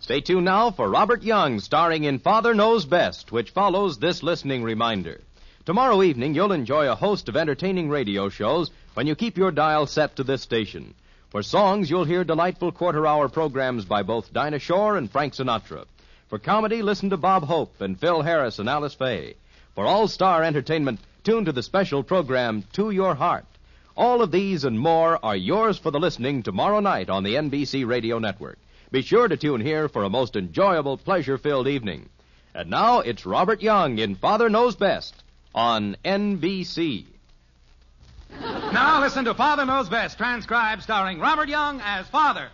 Stay tuned now for Robert Young starring in Father Knows Best, which follows this listening reminder. Tomorrow evening, you'll enjoy a host of entertaining radio shows when you keep your dial set to this station. For songs, you'll hear delightful quarter-hour programs by both Dinah Shore and Frank Sinatra. For comedy, listen to Bob Hope and Phil Harris and Alice Faye. For all-star entertainment, tune to the special program To Your Heart. All of these and more are yours for the listening tomorrow night on the NBC Radio Network. Be sure to tune here for a most enjoyable, pleasure-filled evening. And now, it's Robert Young in Father Knows Best on NBC. Now listen to Father Knows Best, transcribed starring Robert Young as Father.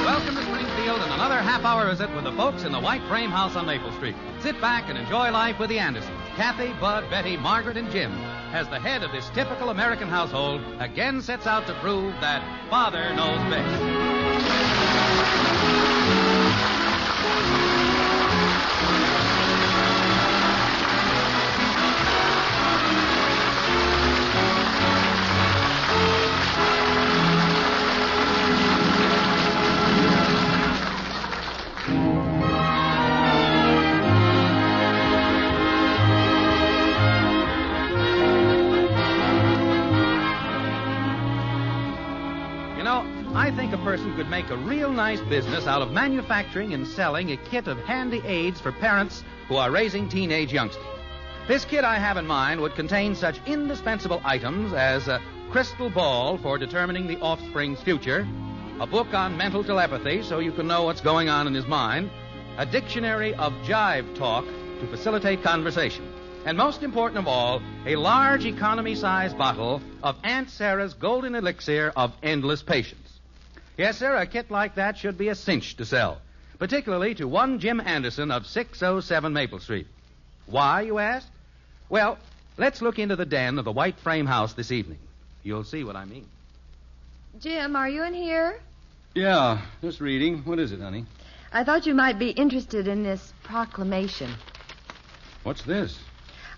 Welcome to Springfield and another half-hour visit with the folks in the White Frame House on Maple Street. Sit back and enjoy life with the Andersons. Kathy, Bud, Betty, Margaret, and Jim, as the head of this typical American household, again sets out to prove that Father knows best. I think a person could make a real nice business out of manufacturing and selling a kit of handy aids for parents who are raising teenage youngsters. This kit I have in mind would contain such indispensable items as a crystal ball for determining the offspring's future, a book on mental telepathy so you can know what's going on in his mind, a dictionary of jive talk to facilitate conversation, and most important of all, a large economy-sized bottle of Aunt Sarah's golden elixir of endless patience. Yes, sir, a kit like that should be a cinch to sell, particularly to one Jim Anderson of 607 Maple Street. Why, you ask? Well, let's look into the den of the White Frame House this evening. You'll see what I mean. Jim, are you in here? Yeah, just reading. What is it, honey? I thought you might be interested in this proclamation. What's this?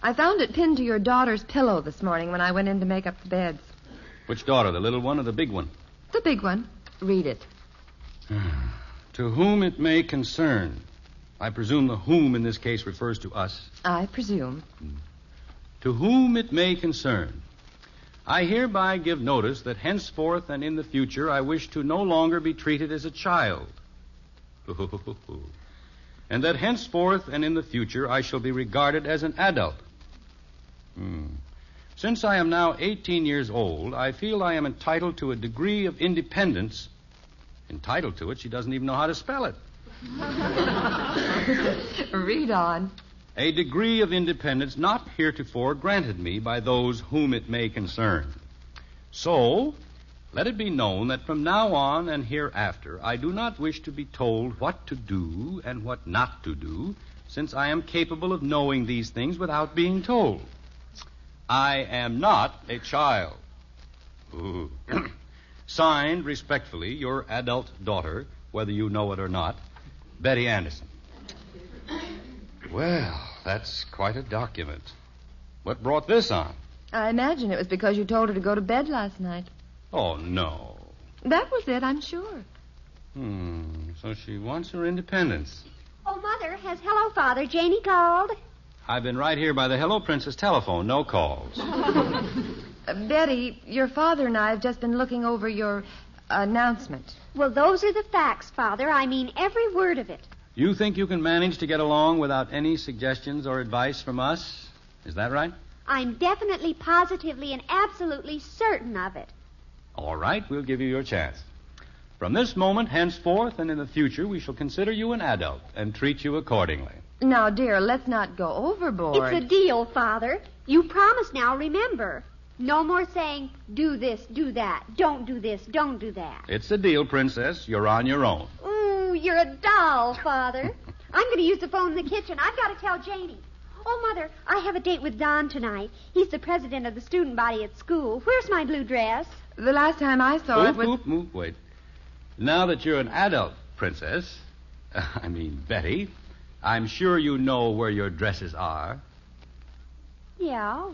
I found it pinned to your daughter's pillow this morning when I went in to make up the beds. Which daughter, the little one or the big one? The big one. Read it. To whom it may concern. I presume the whom in this case refers to us. I presume. To whom it may concern. I hereby give notice that henceforth and in the future I wish to no longer be treated as a child. And that henceforth and in the future I shall be regarded as an adult. Since I am now 18 years old, I feel I am entitled to a degree of independence. Entitled to it? She doesn't even know how to spell it. Read on. A degree of independence not heretofore granted me by those whom it may concern. So, let it be known that from now on and hereafter, I do not wish to be told what to do and what not to do, since I am capable of knowing these things without being told. I am not a child. Signed, respectfully, your adult daughter, whether you know it or not, Betty Anderson. Well, that's quite a document. What brought this on? I imagine it was because you told her to go to bed last night. Oh, no. That was it, I'm sure. So she wants her independence. Oh, Mother, has Hello Father Janie called? I've been right here by the Hello Princess telephone. No calls. Betty, your father and I have just been looking over your announcement. Well, those are the facts, Father. I mean every word of it. You think you can manage to get along without any suggestions or advice from us? Is that right? I'm definitely, positively, and absolutely certain of it. All right, we'll give you your chance. From this moment, henceforth, and in the future, we shall consider you an adult and treat you accordingly. Now, dear, let's not go overboard. It's a deal, Father. You promise now, remember. No more saying, do this, do that, don't do this, don't do that. It's a deal, Princess. You're on your own. Ooh, you're a doll, Father. I'm going to use the phone in the kitchen. I've got to tell Janie. Oh, Mother, I have a date with Don tonight. He's the president of the student body at school. Where's my blue dress? The last time I saw it was... Wait. Now that you're an adult, Princess, Betty, I'm sure you know where your dresses are. Yeah.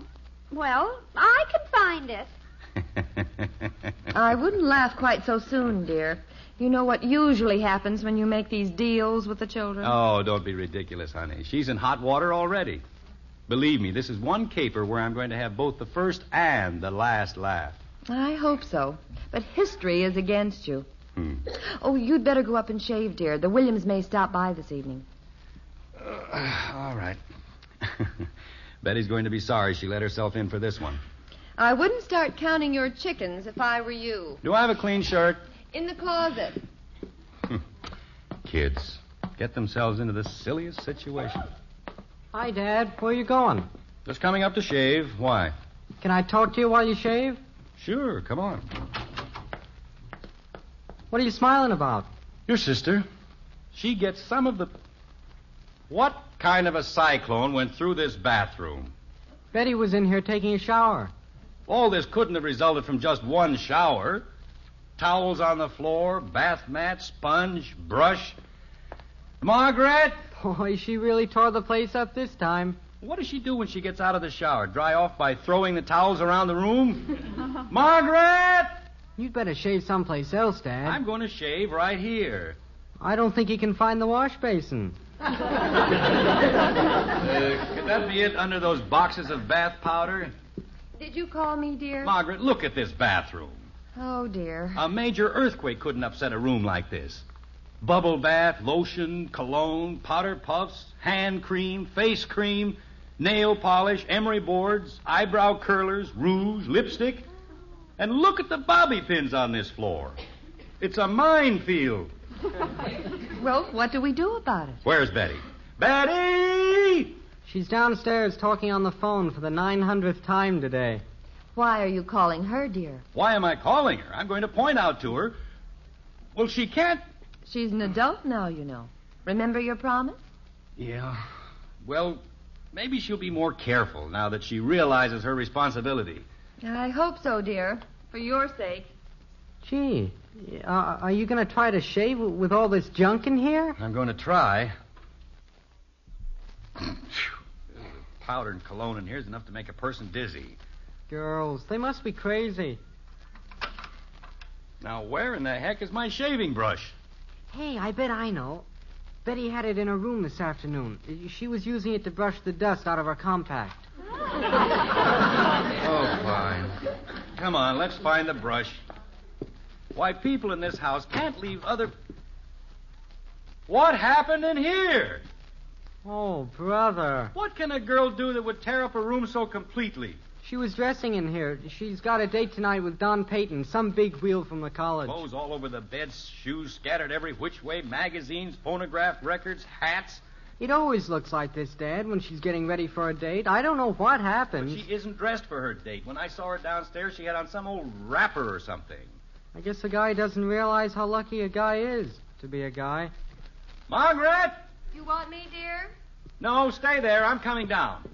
Well, I can find it. I wouldn't laugh quite so soon, dear. You know what usually happens when you make these deals with the children? Oh, don't be ridiculous, honey. She's in hot water already. Believe me, this is one caper where I'm going to have both the first and the last laugh. I hope so. But history is against you. Oh, you'd better go up and shave, dear. The Williams may stop by this evening. All right. Betty's going to be sorry she let herself in for this one. I wouldn't start counting your chickens if I were you. Do I have a clean shirt? In the closet. Kids get themselves into the silliest situation. Hi, Dad. Where you going? Just coming up to shave. Why? Can I talk to you while you shave? Sure, come on. What are you smiling about? Your sister. She gets some of the... What kind of a cyclone went through this bathroom? Betty was in here taking a shower. All this couldn't have resulted from just one shower. Towels on the floor, bath mat, sponge, brush. Margaret! Boy, she really tore the place up this time. What does she do when she gets out of the shower? Dry off by throwing the towels around the room? Margaret! You'd better shave someplace else, Dad. I'm going to shave right here. I don't think you can find the wash basin. Could that be it under those boxes of bath powder? Did you call me, dear? Margaret, look at this bathroom. Oh, dear. A major earthquake couldn't upset a room like this. Bubble bath, lotion, cologne, powder puffs, hand cream, face cream, nail polish, emery boards, eyebrow curlers, rouge, lipstick. And look at the bobby pins on this floor. It's a minefield. Well, what do we do about it? Where's Betty? Betty! She's downstairs talking on the phone for the 900th time today. Why are you calling her, dear? Why am I calling her? I'm going to point out to her. Well, she can't... She's an adult now, you know. Remember your promise? Yeah. Well, maybe she'll be more careful now that she realizes her responsibility. I hope so, dear. For your sake. Gee, are you going to try to shave with all this junk in here? I'm going to try. Powder and cologne in here is enough to make a person dizzy. Girls, they must be crazy. Now, where in the heck is my shaving brush? Hey, I bet I know. Betty had it in her room this afternoon. She was using it to brush the dust out of her compact. Oh, fine. Come on, let's find the brush. Why, people in this house can't leave other... What happened in here? Oh, brother. What can a girl do that would tear up a room so completely? She was dressing in here. She's got a date tonight with Don Payton, some big wheel from the college. Clothes all over the bed, shoes scattered every which way, magazines, phonograph records, hats. It always looks like this, Dad, when she's getting ready for a date. I don't know what happened. But she isn't dressed for her date. When I saw her downstairs, she had on some old wrapper or something. I guess a guy doesn't realize how lucky a guy is to be a guy. Margaret! You want me, dear? No, stay there. I'm coming down.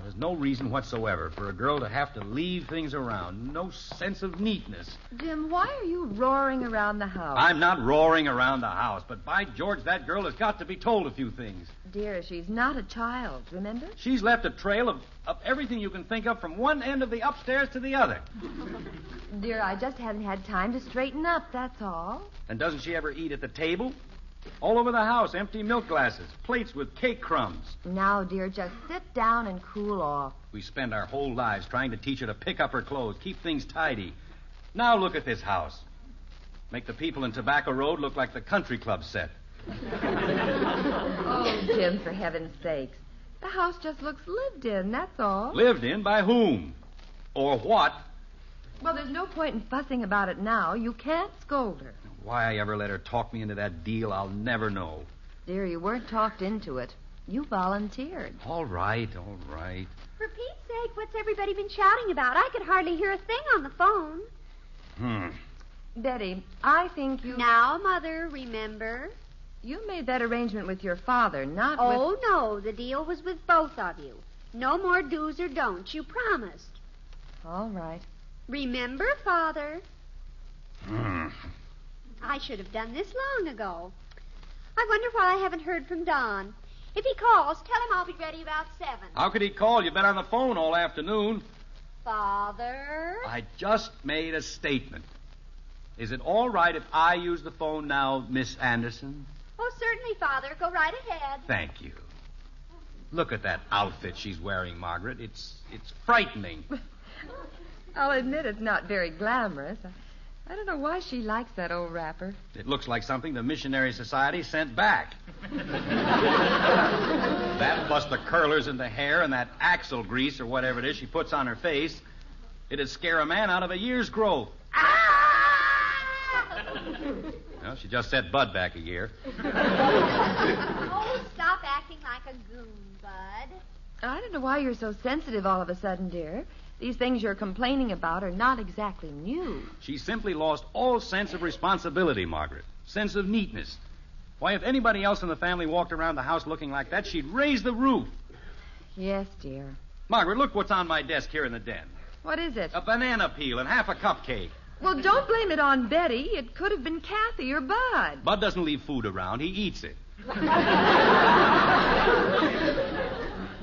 There's no reason whatsoever for a girl to have to leave things around. No sense of neatness. Jim, why are you roaring around the house? I'm not roaring around the house, but by George, that girl has got to be told a few things. Dear, she's not a child, remember? She's left a trail of everything you can think of from one end of the upstairs to the other. Dear, I just haven't had time to straighten up, that's all. And doesn't she ever eat at the table? All over the house, empty milk glasses, plates with cake crumbs. Now, dear, just sit down and cool off. We spend our whole lives trying to teach her to pick up her clothes, keep things tidy. Now look at this house. Make the people in Tobacco Road look like the country club set. Oh, Jim, for heaven's sakes. The house just looks lived in, that's all. Lived in by whom? Or what? Well, there's no point in fussing about it now. You can't scold her. Why I ever let her talk me into that deal, I'll never know. Dear, you weren't talked into it. You volunteered. All right, all right. For Pete's sake, what's everybody been shouting about? I could hardly hear a thing on the phone. Betty, I think you... Now, Mother, remember? You made that arrangement with your father, not with... Oh, no, the deal was with both of you. No more do's or don'ts. You promised. All right. Remember, Father? I should have done this long ago. I wonder why I haven't heard from Don. If he calls, tell him I'll be ready about 7. How could he call? You've been on the phone all afternoon. Father? I just made a statement. Is it all right if I use the phone now, Miss Anderson? Oh, certainly, Father. Go right ahead. Thank you. Look at that outfit she's wearing, Margaret. It's frightening. I'll admit it's not very glamorous. I don't know why she likes that old wrapper. It looks like something the Missionary Society sent back. That plus the curlers in the hair and that axle grease or whatever it is she puts on her face, it'd scare a man out of a year's growth. Well, she just set Bud back a year. Oh, stop acting like a goon, Bud. I don't know why you're so sensitive all of a sudden, dear. These things you're complaining about are not exactly new. She simply lost all sense of responsibility, Margaret. Sense of neatness. Why, if anybody else in the family walked around the house looking like that, she'd raise the roof. Yes, dear. Margaret, look what's on my desk here in the den. What is it? A banana peel and half a cupcake. Well, don't blame it on Betty. It could have been Kathy or Bud. Bud doesn't leave food around. He eats it.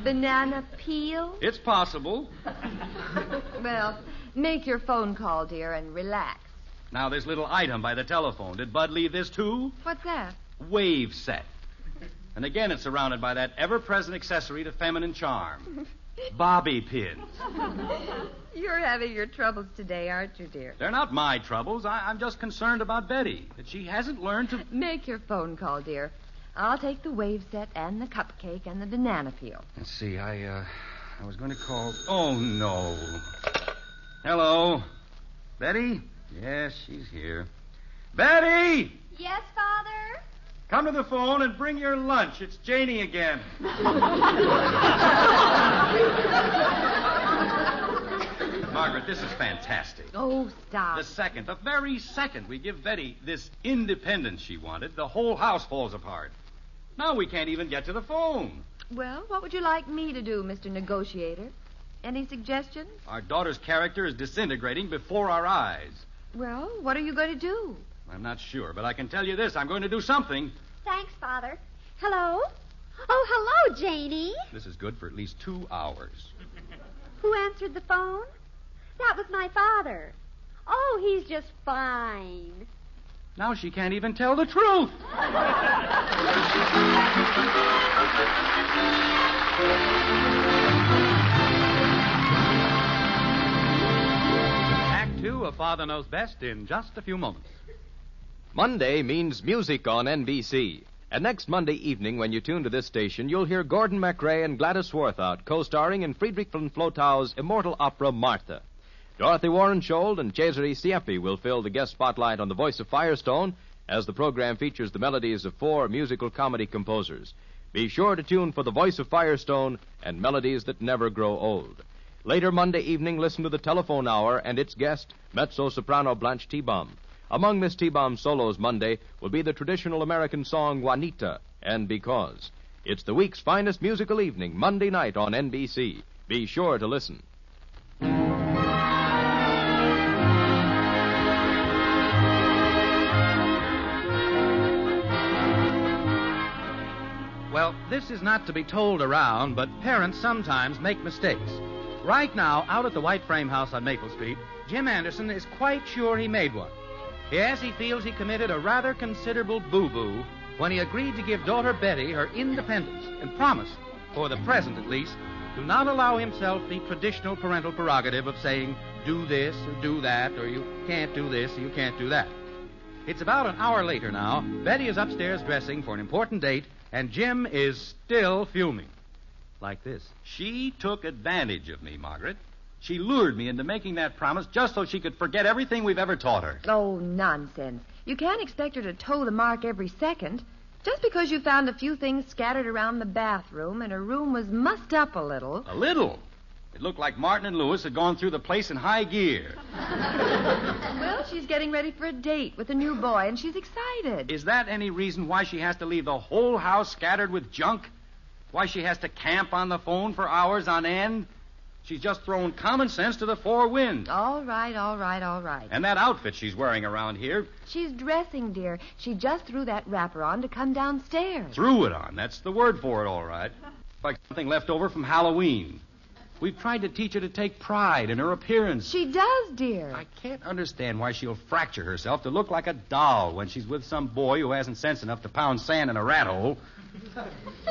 Banana peel? It's possible. Well, make your phone call, dear, and relax. Now, this little item by the telephone. Did Bud leave this, too? What's that? Wave set. And again, it's surrounded by that ever-present accessory to feminine charm. Bobby pins. You're having your troubles today, aren't you, dear? They're not my troubles. I'm just concerned about Betty, that she hasn't learned to... Make your phone call, dear. I'll take the wave set and the cupcake and the banana peel. Let's see, I was going to call... Oh, no. Hello? Betty? Yes, she's here. Betty! Yes, Father? Come to the phone and bring your lunch. It's Janie again. Margaret, this is fantastic. Oh, stop. The very second we give Betty this independence she wanted, the whole house falls apart. Now we can't even get to the phone. Well, what would you like me to do, Mr. Negotiator? Any suggestions? Our daughter's character is disintegrating before our eyes. Well, what are you going to do? I'm not sure, but I can tell you this. I'm going to do something. Thanks, Father. Hello? Oh, hello, Janie. This is good for at least 2 hours. Who answered the phone? That was my father. Oh, he's just fine. Now she can't even tell the truth. Act 2 of Father Knows Best in just a few moments. Monday means music on NBC. And next Monday evening, when you tune to this station, you'll hear Gordon MacRae and Gladys Swarthout co-starring in Friedrich von Flotow's immortal opera Martha. Dorothy Warren Scholl and Cesare Siepi will fill the guest spotlight on The Voice of Firestone as the program features the melodies of 4 musical comedy composers. Be sure to tune for The Voice of Firestone and melodies that never grow old. Later Monday evening, listen to the Telephone Hour and its guest, mezzo-soprano Blanche T-Baum. Among Miss T-Baum's solos Monday will be the traditional American song Juanita and Because. It's the week's finest musical evening, Monday night on NBC. Be sure to listen. Well, this is not to be told around, but parents sometimes make mistakes. Right now, out at the White Frame House on Maple Street, Jim Anderson is quite sure he made one. Yes, he feels he committed a rather considerable boo-boo when he agreed to give daughter Betty her independence and promised, for the present at least, to not allow himself the traditional parental prerogative of saying, do this or do that, or you can't do this or you can't do that. It's about an hour later now. Betty is upstairs dressing for an important date, and Jim is still fuming. Like this. She took advantage of me, Margaret. She lured me into making that promise just so she could forget everything we've ever taught her. Oh, nonsense. You can't expect her to toe the mark every second. Just because you found a few things scattered around the bathroom and her room was mussed up a little. A little? It looked like Martin and Lewis had gone through the place in high gear. Well, she's getting ready for a date with a new boy, and she's excited. Is that any reason why she has to leave the whole house scattered with junk? Why she has to camp on the phone for hours on end? She's just thrown common sense to the four winds. All right, all right, all right. And that outfit she's wearing around here, She's dressing, dear. She just threw that wrapper on to come downstairs. threw it on. That's the word for it, all right. Like something left over from Halloween. We've tried to teach her to take pride in her appearance. She does, dear. I can't understand why she'll fracture herself to look like a doll when she's with some boy who hasn't sense enough to pound sand in a rat hole.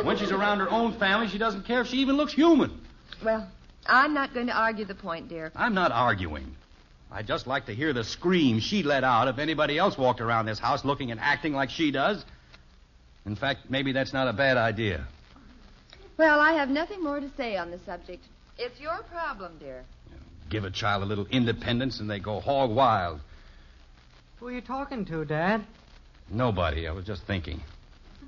When she's around her own family, she doesn't care if she even looks human. Well, I'm not going to argue the point, dear. I'm not arguing. I'd just like to hear the scream she'd let out if anybody else walked around this house looking and acting like she does. In fact, maybe that's not a bad idea. Well, I have nothing more to say on the subject. It's your problem, dear. Give a child a little independence and they go hog wild. Who are you talking to, Dad? Nobody. I was just thinking.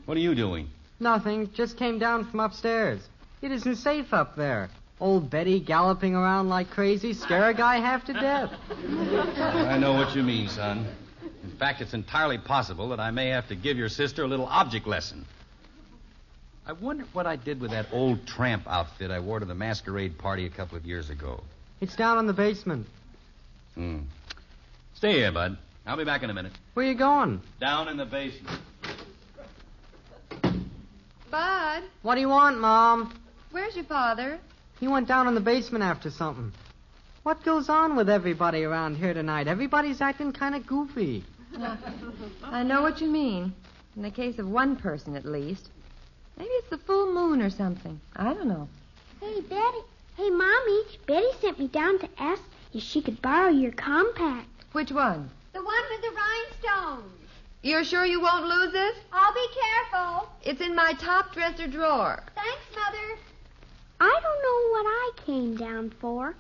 What are you doing? Nothing. Just came down from upstairs. It isn't safe up there. Old Betty galloping around like crazy. Scare a guy half to death. I know what you mean, son. In fact, it's entirely possible that I may have to give your sister a little object lesson. I wonder what I did with that old tramp outfit I wore to the masquerade party a couple of years ago. It's down in the basement. Stay here, Bud. I'll be back in a minute. Where you going? Down in the basement. Bud, What do you want, Mom? where's your father? He went down in the basement after something. What goes on with everybody around here tonight? Everybody's acting kind of goofy. I know what you mean. In the case of one person, at least. Maybe it's the full moon or something. I don't know. Hey, Betty. Hey, Mommy. Betty sent me down to ask if she could borrow your compact. Which one? The one with the rhinestones. You're sure you won't lose it? I'll be careful. It's in my top dresser drawer. Thanks, Mother. I don't know what I came down for.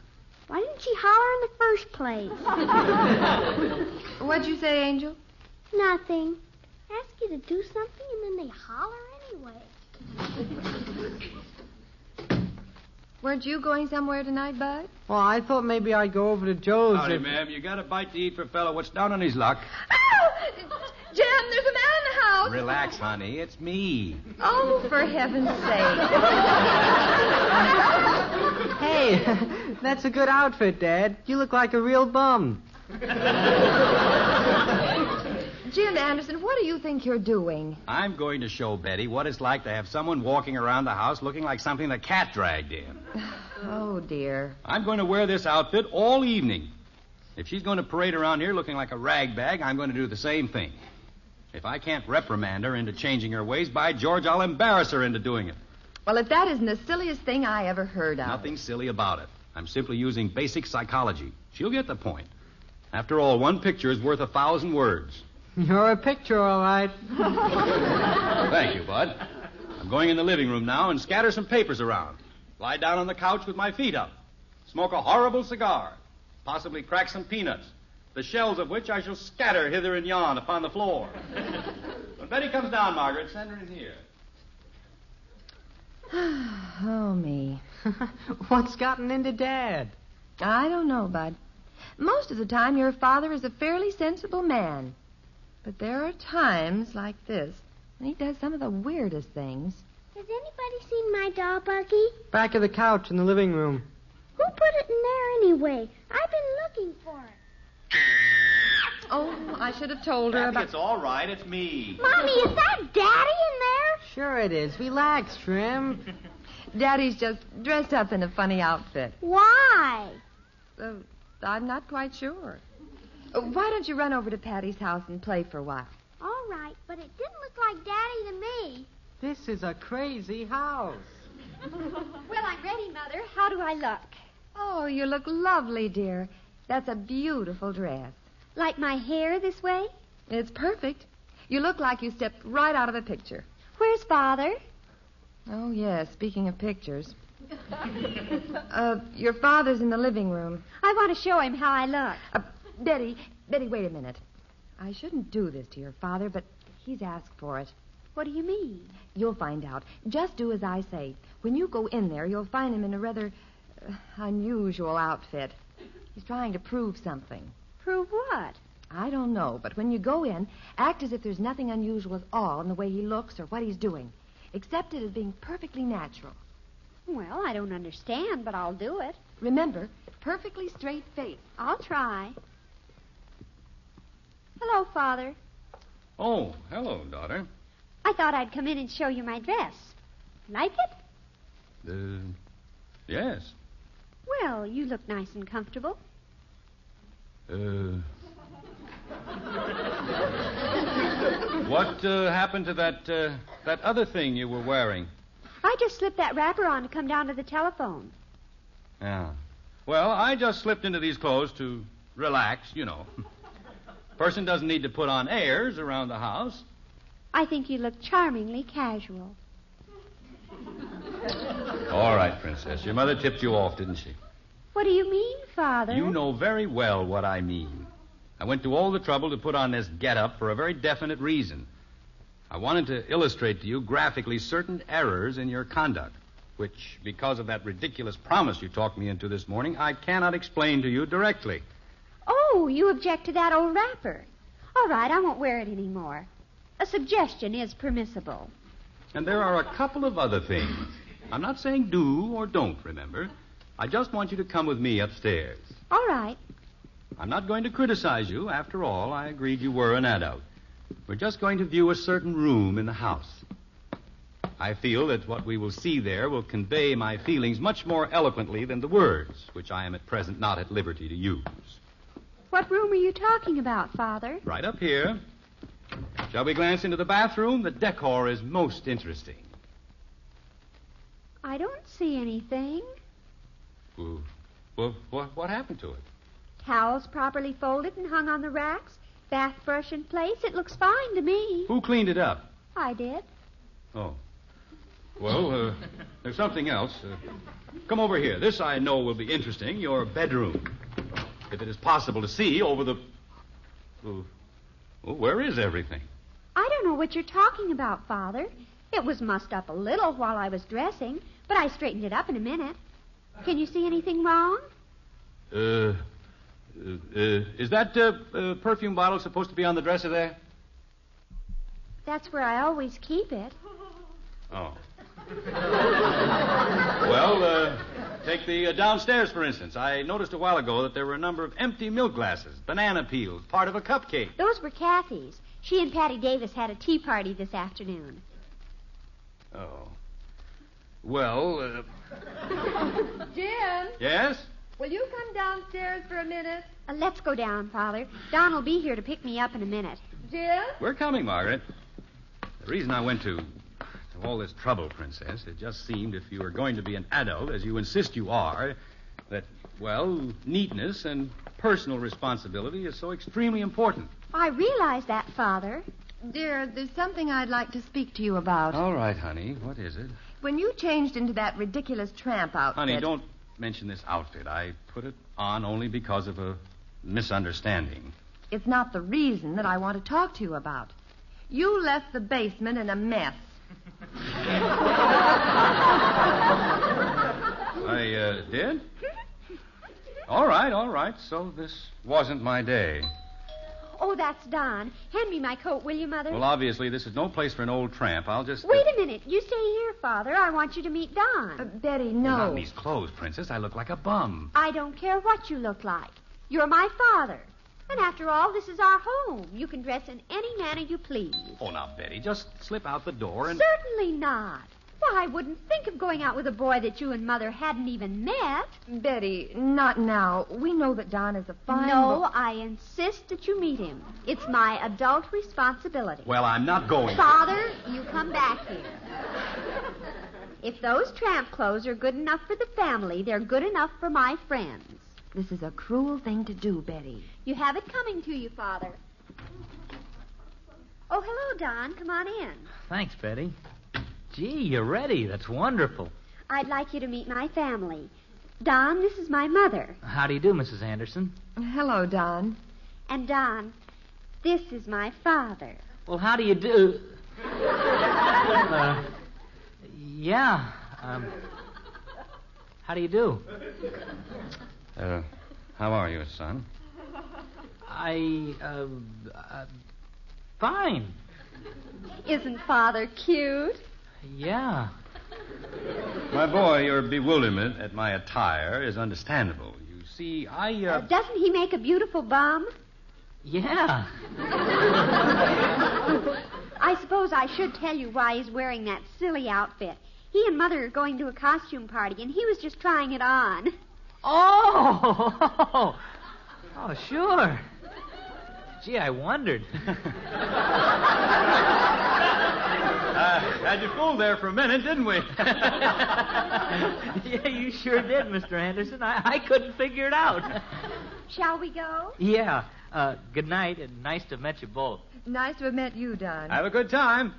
Why didn't she holler in the first place? What'd you say, Angel? Nothing. Ask you to do something and then they holler anyway. Weren't you going somewhere tonight, Bud? Well, I thought maybe I'd go over to Joe's. Howdy, ma'am. You got a bite to eat for a fellow. What's down on his luck? Oh! Jem, there's a man in the house. Relax, honey. It's me. Oh, for heaven's sake. Hey, that's a good outfit, Dad. You look like a real bum. Jim Anderson, what do you think you're doing? I'm going to show Betty what it's like to have someone walking around the house looking like something the cat dragged in. Oh, dear. I'm going to wear this outfit all evening. If she's going to parade around here looking like a ragbag, I'm going to do the same thing. If I can't reprimand her into changing her ways, by George, I'll embarrass her into doing it. Well, if that isn't the silliest thing I ever heard of. Nothing silly about it. I'm simply using basic psychology. She'll get the point. After all, one picture is worth 1,000 words. You're a picture, all right. Thank you, Bud. I'm going in the living room now and scatter some papers around. Lie down on the couch with my feet up. Smoke a horrible cigar. Possibly crack some peanuts, the shells of which I shall scatter hither and yon upon the floor. When Betty comes down, Margaret, send her in here. Oh, me. What's gotten into Dad? I don't know, Bud. Most of the time, your father is a fairly sensible man. But there are times like this when he does some of the weirdest things. Has anybody seen my doll, Bucky? Back of the couch in the living room. Who put it in there anyway? I've been looking for it. Oh, I should have told her about... It's all right. It's me. Mommy, is that Daddy in there? Sure it is. Relax, Trim. Daddy's just dressed up in a funny outfit. Why? I'm not quite sure. Why don't you run over to Patty's house and play for a while? All right, but it didn't look like Daddy to me. This is a crazy house. Well, I'm ready, Mother. How do I look? Oh, you look lovely, dear. That's a beautiful dress. Like my hair this way? It's perfect. You look like you stepped right out of a picture. Where's Father? Oh, yes, speaking of pictures. Your father's in the living room. I want to show him how I look. Betty, wait a minute. I shouldn't do this to your father, but he's asked for it. What do you mean? You'll find out. Just do as I say. When you go in there, you'll find him in a rather unusual outfit. He's trying to prove something. Prove what? I don't know, but when you go in, act as if there's nothing unusual at all in the way he looks or what he's doing. Accept it as being perfectly natural. Well, I don't understand, but I'll do it. Remember, perfectly straight face. I'll try. Hello, Father. Oh, hello, daughter. I thought I'd come in and show you my dress. Like it? Yes. Well, you look nice and comfortable. What happened to that other thing you were wearing? I just slipped that wrapper on to come down to the telephone. Yeah. Well, I just slipped into these clothes to relax, you know. Person doesn't need to put on airs around the house. I think you look charmingly casual. All right, Princess. Your mother tipped you off, didn't she? What do you mean, Father? You know very well what I mean. I went to all the trouble to put on this get-up for a very definite reason. I wanted to illustrate to you graphically certain errors in your conduct, which, because of that ridiculous promise you talked me into this morning, I cannot explain to you directly. Oh, you object to that old wrapper. All right, I won't wear it anymore. A suggestion is permissible. And there are a couple of other things. I'm not saying do or don't, remember. I just want you to come with me upstairs. All right. I'm not going to criticize you. After all, I agreed you were an adult. We're just going to view a certain room in the house. I feel that what we will see there will convey my feelings much more eloquently than the words, which I am at present not at liberty to use. What room are you talking about, Father? Right up here. Shall we glance into the bathroom? The decor is most interesting. I don't see anything. Well, what happened to it? Towels properly folded and hung on the racks. Bath brush in place. It looks fine to me. Who cleaned it up? I did. Oh. Well, there's something else. Come over here. This, I know, will be interesting. Your bedroom. If it is possible to see over the... Well, where is everything? I don't know what you're talking about, Father. It was mussed up a little while I was dressing, but I straightened it up in a minute. Can you see anything wrong? Is that perfume bottle supposed to be on the dresser there? That's where I always keep it. Oh. Well, take the downstairs, for instance. I noticed a while ago that there were a number of empty milk glasses, banana peels, part of a cupcake. Those were Kathy's. She and Patty Davis had a tea party this afternoon. Oh. Well, Jim, Yes? will you come downstairs for a minute? Let's go down, Father. Don will be here to pick me up in a minute. Jim? We're coming, Margaret. The reason I went to all this trouble, Princess, it just seemed if you were going to be an adult, as you insist you are, that, well, neatness and personal responsibility is so extremely important. I realize that, Father. Dear, there's something I'd like to speak to you about. All right, honey. What is it? When you changed into that ridiculous tramp outfit... Honey, don't mention this outfit. I put it on only because of a misunderstanding. It's not the reason that I want to talk to you about. You left the basement in a mess. I did? All right. So this wasn't my day. Oh, that's Don. Hand me my coat, will you, Mother? Well, obviously, this is no place for an old tramp. I'll just... Wait a minute. You stay here, Father. I want you to meet Don. Betty, no. Well, not in these clothes, Princess. I look like a bum. I don't care what you look like. You're my father. And after all, this is our home. You can dress in any manner you please. Oh, now, Betty, just slip out the door and... Certainly not. Why, I wouldn't think of going out with a boy that you and Mother hadn't even met. Betty, not now. We know that Don is a fine... No, I insist that you meet him. It's my adult responsibility. Well, I'm not going. Father, you come back here. If those tramp clothes are good enough for the family, they're good enough for my friends. This is a cruel thing to do, Betty. You have it coming to you, Father. Oh, hello, Don. Come on in. Thanks, Betty. Gee, you're ready. That's wonderful. I'd like you to meet my family. Don, this is my mother. How do you do, Mrs. Anderson? Hello, Don. And Don, this is my father. Well, how do you do? Yeah. How do you do? How are you, son? Fine. Isn't Father cute? Yeah. My boy, your bewilderment at my attire is understandable. You see, Doesn't he make a beautiful bum? Yeah. I suppose I should tell you why he's wearing that silly outfit. He and Mother are going to a costume party, and he was just trying it on. Oh, sure. Gee, I wondered. Had you fooled there for a minute, didn't we? Yeah, you sure did, Mr. Anderson. I couldn't figure it out. Shall we go? Yeah. Good night, and nice to have met you both. Nice to have met you, Don. Have a good time.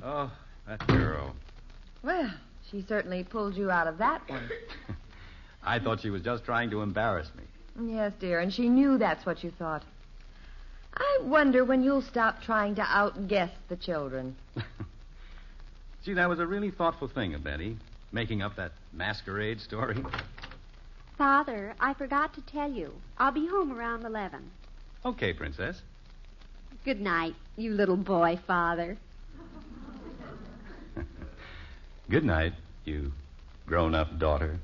Oh, that girl. Well, she certainly pulled you out of that one. I thought she was just trying to embarrass me. Yes, dear, and she knew that's what you thought. I wonder when you'll stop trying to outguess the children. Gee, that was a really thoughtful thing of Betty, making up that masquerade story. Father, I forgot to tell you. I'll be home around 11. Okay, Princess. Good night, you little boy, Father. Good night, you grown-up daughter.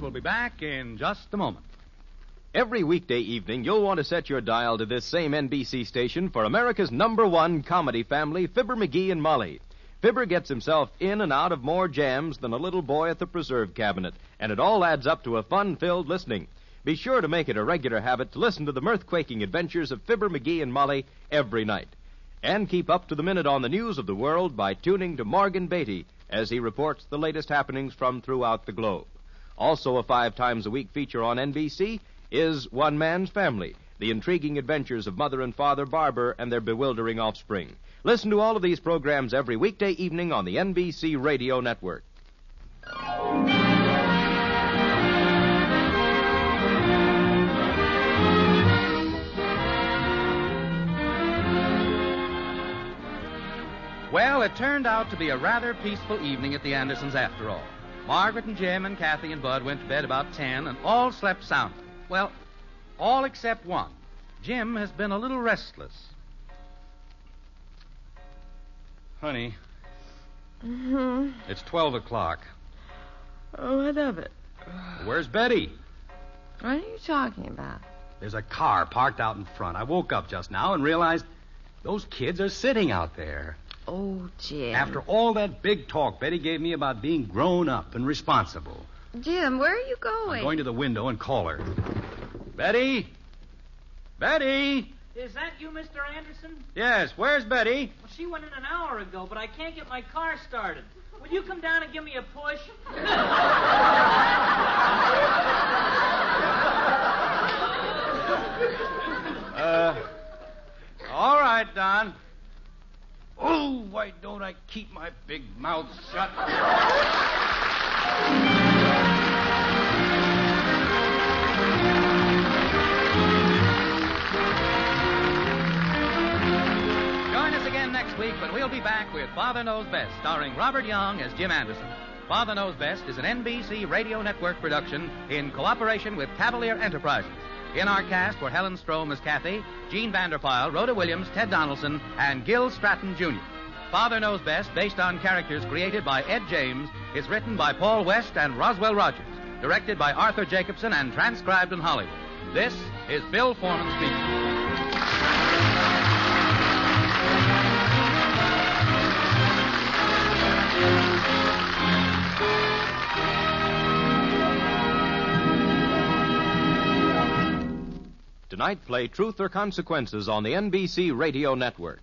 We'll be back in just a moment. Every weekday evening, you'll want to set your dial to this same NBC station for America's #1 comedy family, Fibber McGee and Molly. Fibber gets himself in and out of more jams than a little boy at the preserve cabinet, and it all adds up to a fun-filled listening. Be sure to make it a regular habit to listen to the mirth-quaking adventures of Fibber McGee and Molly every night. And keep up to the minute on the news of the world by tuning to Morgan Beatty as he reports the latest happenings from throughout the globe. Also a 5 times a week feature on NBC is One Man's Family, the intriguing adventures of Mother and Father Barber and their bewildering offspring. Listen to all of these programs every weekday evening on the NBC Radio Network. Well, it turned out to be a rather peaceful evening at the Andersons after all. Margaret and Jim and Kathy and Bud went to bed about 10 and all slept soundly. Well, all except one. Jim has been a little restless. Honey, Mm-hmm. it's 12 o'clock. Oh, what of it? Where's Betty? What are you talking about? There's a car parked out in front. I woke up just now and realized those kids are sitting out there. Oh, Jim. After all that big talk Betty gave me about being grown up and responsible. Jim, where are you going? I'm going to the window and call her. Betty? Betty? Is that you, Mr. Anderson? Yes, where's Betty? Well, she went in an hour ago, but I can't get my car started. Will you come down and give me a push? All right, Don. Oh, why don't I keep my big mouth shut? Join us again next week when we'll be back with Father Knows Best, starring Robert Young as Jim Anderson. Father Knows Best is an NBC Radio Network production in cooperation with Cavalier Enterprises. In our cast were Helen Strom as Kathy, Gene Vanderpyle, Rhoda Williams, Ted Donaldson, and Gil Stratton, Jr. Father Knows Best, based on characters created by Ed James, is written by Paul West and Roswell Rogers, directed by Arthur Jacobson, and transcribed in Hollywood. This is Bill Foreman speaking. Tonight, play Truth or Consequences on the NBC Radio Network.